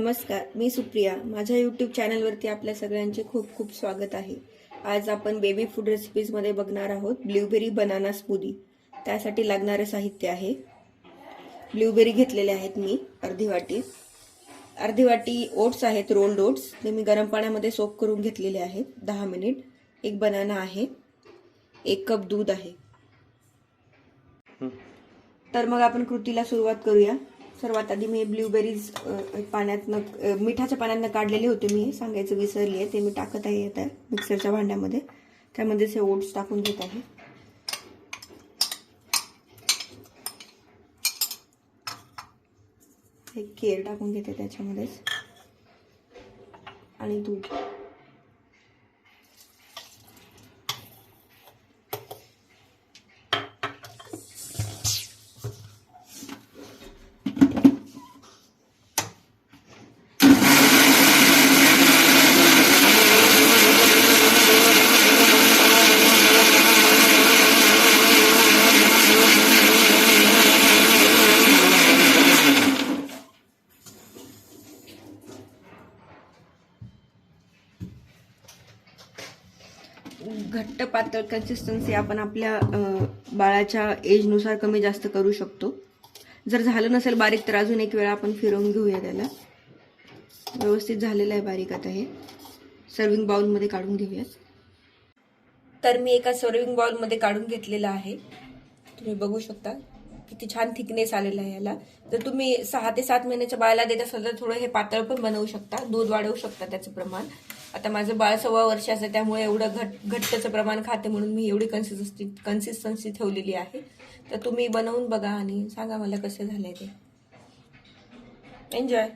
नमस्कार, मी सुप्रिया. माझ्या यूट्यूब चॅनलवरती आपल्या सगळ्यांचे खूप खूप स्वागत आहे. आज आपण बेबी फूड रेसिपीजमध्ये बघणार आहोत ब्ल्यूबेरी बनाना स्मूदी. त्यासाठी लागणारे साहित्य आहे. ब्ल्यूबेरी घेतलेले आहेत मी अर्धी वाटी ओट्स आहेत, रोल्ड ओट्स. ते मी गरम पाण्यामध्ये सोक करून घेतलेले आहेत 10 मिनिट. एक बनाना आहे, 1 कप दूध आहे. तर मग आपण कृतीला सुरुवात करूया. सर्वात आधी मी ब्ल्यूबेरीज मिठाच्या पाण्यातनं काढलेले होते. मी सांगायचं विसरली आहे, ते मी टाकत आहे आता मिक्सरच्या भांड्यामध्ये. त्यामध्ये हे ओट्स टाकून घेत आहे. एक केर टाकून घेते त्याच्यामध्येच आणि दूध. घट्ट पातळ कन्सिस्टन्सी आपण आपल्या बाळाच्या एजनुसार कमी जास्त करू शकतो. जर झालं नसेल बारीक तर अजून एक वेळा आपण फिरवून घेऊया त्याला. व्यवस्थित झालेलं आहे बारीक. आता हे सर्विंग बाउलमध्ये काढून घेऊयात. तर मी एका सर्विंग बाउलमध्ये काढून घेतलेलं आहे. तुम्ही बघू शकता किती छान थिकनेस आलेला आहे याला. जर तुम्ही 6 ते 7 महिन्याच्या बाळाला देत असाल तर थोडं हे पातळ पण बनवू शकता, दूध वाढवू शकता त्याचं प्रमाण. आता माझं बाळ 1.25 वर्षाचं, त्यामुळे एवढं घट्टचं प्रमाण खाते म्हणून मी एवढी कन्सिस्टन्सी ठेवलेली आहे. तर तुम्ही बनवून बघा आणि सांगा मला कसं झालंय ते. एन्जॉय.